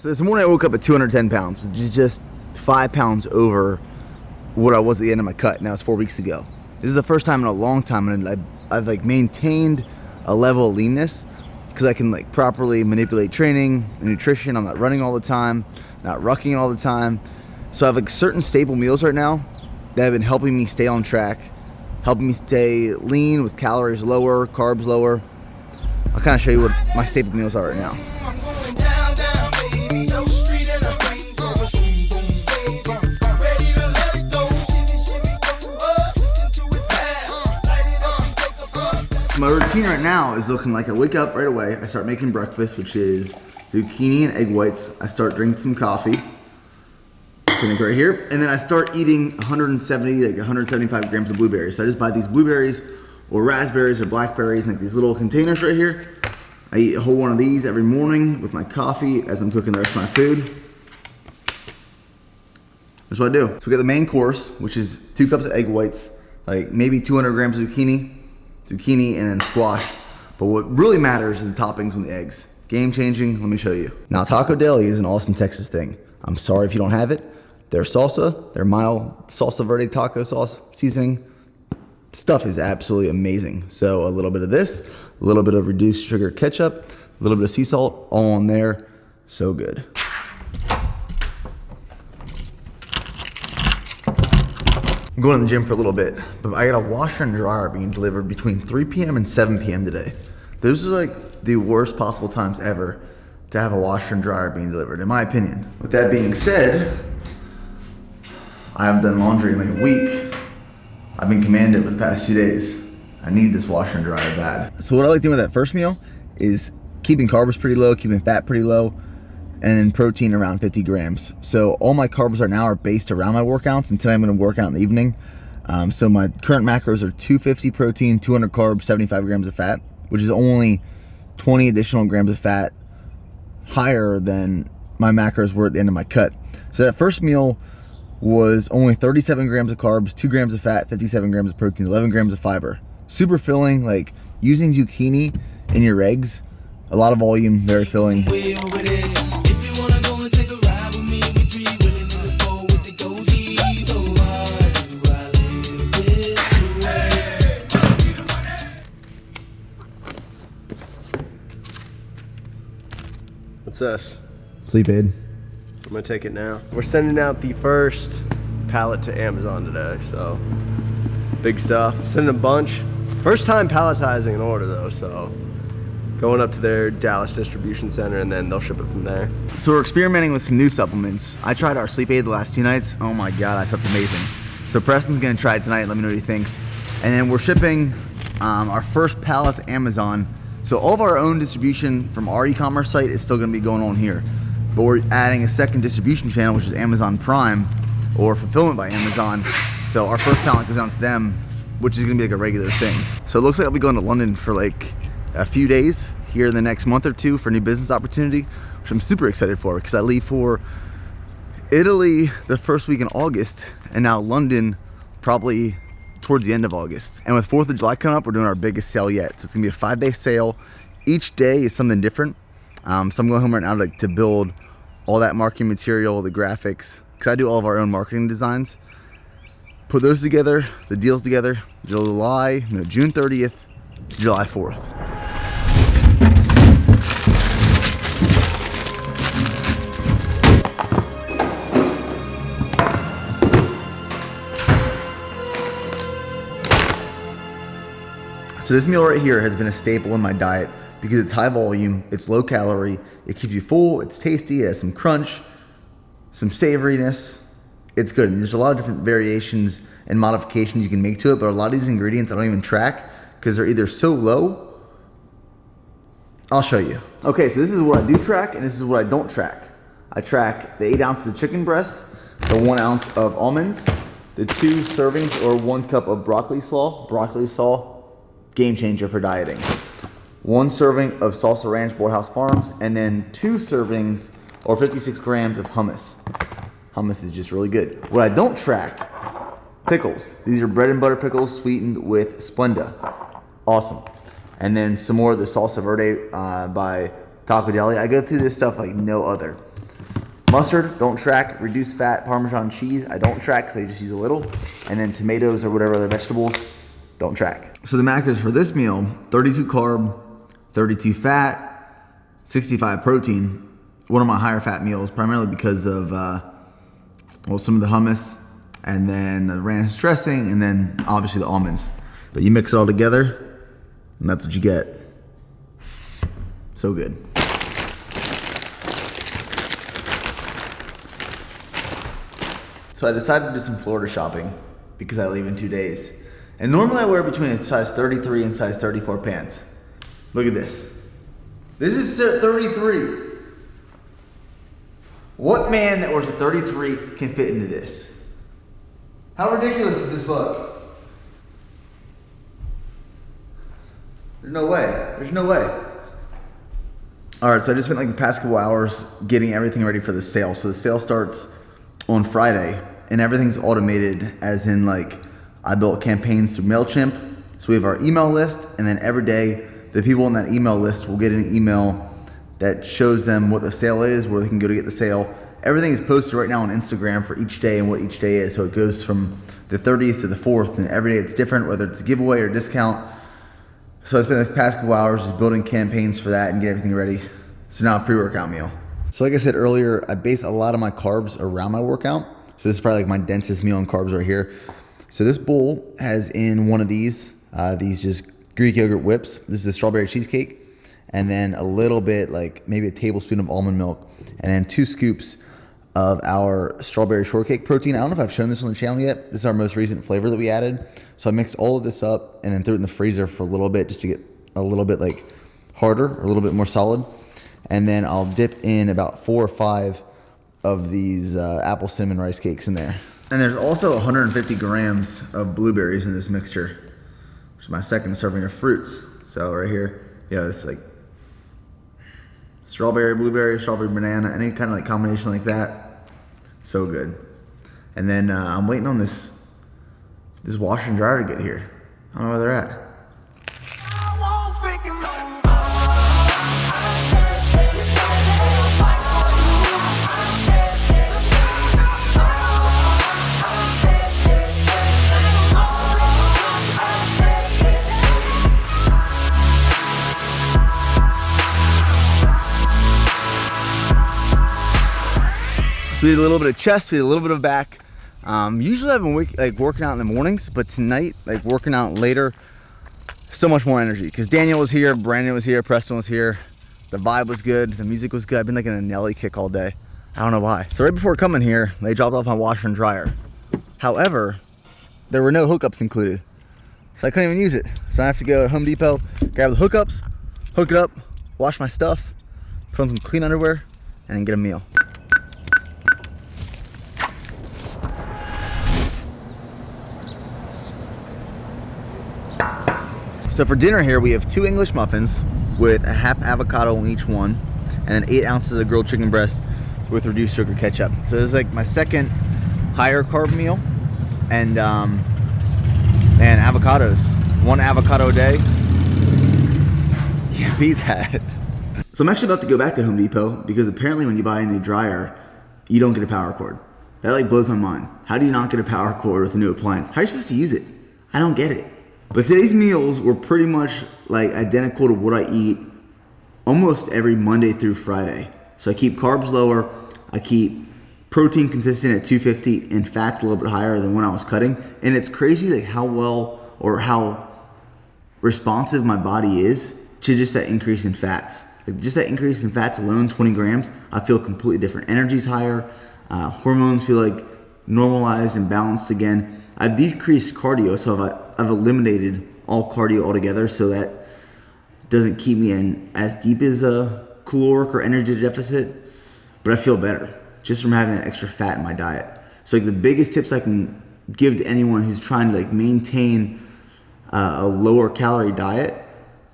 So this morning I woke up at 210 pounds, which is just 5 pounds over what I was at the end of my cut. Now it's 4 weeks ago. This is the first time in a long time, and I've like maintained a level of leanness because I can like properly manipulate training and nutrition. I'm not running all the time, not rucking all the time. So I have like certain staple meals right now that have been helping me stay on track, helping me stay lean with calories lower, carbs lower. I'll kind of show you what my staple meals are right now. So my routine right now is looking like I wake up right away, I start making breakfast, which is zucchini and egg whites. I start drinking some coffee, right here, and then I start eating 175 grams of blueberries. So I just buy these blueberries or raspberries or blackberries in like these little containers right here. I eat a whole one of these every morning with my coffee as I'm cooking the rest of my food. That's what I do. So we got the main course, which is 2 cups of egg whites, like maybe 200 grams of zucchini, and then squash. But what really matters is the toppings on the eggs. Game changing, let me show you. Now Taco Deli is an Austin, Texas thing. I'm sorry if you don't have it. Their salsa, their mild salsa verde taco sauce seasoning, stuff is absolutely amazing. So a little bit of this, a little bit of reduced sugar ketchup, a little bit of sea salt, all on there. So good. I'm going to the gym for a little bit, but I got a washer and dryer being delivered between 3 p.m. and 7 p.m. today. Those are like the worst possible times ever to have a washer and dryer being delivered, in my opinion. With that being said, I haven't done laundry in like a week. I've been commanded for the past 2 days. I need this washer and dryer bad. So what I like doing with that first meal is keeping carbs pretty low, keeping fat pretty low, and then protein around 50 grams. So all my carbs right now are based around my workouts, and today I'm gonna work out in the evening. So my current macros are 250 protein, 200 carbs, 75 grams of fat, which is only 20 additional grams of fat higher than my macros were at the end of my cut. So that first meal was only 37 grams of carbs, 2 grams of fat, 57 grams of protein, 11 grams of fiber. Super filling, like using zucchini in your eggs, a lot of volume, very filling. What's this? Sleep aid. I'm gonna take it now. We're sending out the first pallet to Amazon today, so big stuff. Sending a bunch. First time palletizing an order though, so going up to their Dallas distribution center and then they'll ship it from there. So we're experimenting with some new supplements. I tried our sleep aid the last 2 nights. Oh my God, I slept amazing. So Preston's gonna try it tonight, let me know what he thinks. And then we're shipping our first pallet to Amazon. So all of our own distribution from our e-commerce site is still gonna be going on here. But we're adding a second distribution channel, which is Amazon Prime or Fulfillment by Amazon. So our first pallet goes down to them, which is gonna be like a regular thing. So it looks like I'll be going to London for like a few days here in the next month or two for a new business opportunity, which I'm super excited for because I leave for Italy the first week in August and now London probably towards the end of August. And with 4th of July coming up, we're doing our biggest sale yet. So it's gonna be a 5-day sale. Each day is something different. So I'm going home right now to build all that marketing material, the graphics, because I do all of our own marketing designs. Put those together, the deals together, June 30th to July 4th. So this meal right here has been a staple in my diet because it's high volume, it's low calorie, it keeps you full, it's tasty, it has some crunch, some savoriness. It's good. There's a lot of different variations and modifications you can make to it, but a lot of these ingredients I don't even track because they're either so low. I'll show you. Okay, so this is what I do track and this is what I don't track. I track the 8 ounces of chicken breast, the 1 ounce of almonds, the 2 servings or 1 cup of broccoli slaw. Broccoli slaw, game changer for dieting. 1 serving of salsa ranch Borehouse Farms, and then 2 servings or 56 grams of hummus. Hummus is just really good. What I don't track, pickles. These are bread and butter pickles sweetened with Splenda. Awesome. And then some more of the salsa verde by Taco Deli. I go through this stuff like no other. Mustard, don't track. Reduced fat Parmesan cheese, I don't track because I just use a little. And then tomatoes or whatever other vegetables, don't track. So the macros for this meal, 32 carb, 32 fat, 65 protein. One of my higher fat meals, primarily because of some of the hummus, and then the ranch dressing, and then obviously the almonds. But you mix it all together, and that's what you get. So good. So I decided to do some Florida shopping because I leave in 2 days. And normally I wear between a size 33 and size 34 pants. Look at this. This is 33. What man that wears a 33 can fit into this? How ridiculous does this look? There's no way. There's no way. Alright, so I just spent like the past couple hours getting everything ready for the sale. So the sale starts on Friday, and everything's automated, as in like I built campaigns through MailChimp. So we have our email list, and then every day the people on that email list will get an email that shows them what the sale is, where they can go to get the sale. Everything is posted right now on Instagram for each day and what each day is. So it goes from the 30th to the 4th, and every day it's different, whether it's a giveaway or discount. So I spent the past couple hours just building campaigns for that and get everything ready. So now a pre-workout meal. So like I said earlier, I base a lot of my carbs around my workout. So this is probably like my densest meal in carbs right here. So this bowl has in one of these just Greek yogurt whips. This is a strawberry cheesecake. And then a little bit, like maybe a tablespoon of almond milk. And then 2 scoops of our strawberry shortcake protein. I don't know if I've shown this on the channel yet. This is our most recent flavor that we added. So I mixed all of this up and then threw it in the freezer for a little bit just to get a little bit like harder or a little bit more solid. And then I'll dip in about 4 or 5 of these apple cinnamon rice cakes in there. And there's also 150 grams of blueberries in this mixture, which is my second serving of fruits. So right here, yeah, it's like strawberry, blueberry, strawberry, banana, any kind of like combination like that. So good. And then I'm waiting on this washer and dryer to get here. I don't know where they're at. So we did a little bit of chest, we did a little bit of back. Usually I've been working out in the mornings, but tonight, like working out later, so much more energy. Because Daniel was here, Brandon was here, Preston was here. The vibe was good, the music was good. I've been like in a Nelly kick all day. I don't know why. So right before coming here, they dropped off my washer and dryer. However, there were no hookups included. So I couldn't even use it. So I have to go to Home Depot, grab the hookups, hook it up, wash my stuff, put on some clean underwear, and then get a meal. So for dinner here, we have 2 English muffins with a half avocado on each one, and then 8 ounces of grilled chicken breast with reduced sugar ketchup. So this is like my second higher carb meal, and avocados. 1 avocado a day. Can't beat that. So I'm actually about to go back to Home Depot because apparently when you buy a new dryer, you don't get a power cord. That like blows my mind. How do you not get a power cord with a new appliance? How are you supposed to use it? I don't get it. But today's meals were pretty much like identical to what I eat almost every Monday through Friday. So I keep carbs lower, I keep protein consistent at 250 and fats a little bit higher than when I was cutting. And it's crazy like how well or how responsive my body is to just that increase in fats. Like just that increase in fats alone, 20 grams, I feel completely different. Energy's higher, hormones feel like normalized and balanced again. I've decreased cardio, so I've eliminated all cardio altogether, so that doesn't keep me in as deep as a caloric or energy deficit, but I feel better just from having that extra fat in my diet. So like the biggest tips I can give to anyone who's trying to like maintain a lower calorie diet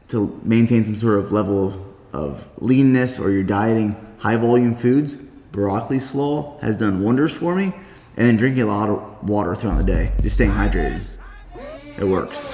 to maintain some sort of level of leanness, or you're dieting high volume foods, broccoli slaw has done wonders for me. And then drinking a lot of water throughout the day, just staying hydrated. It works.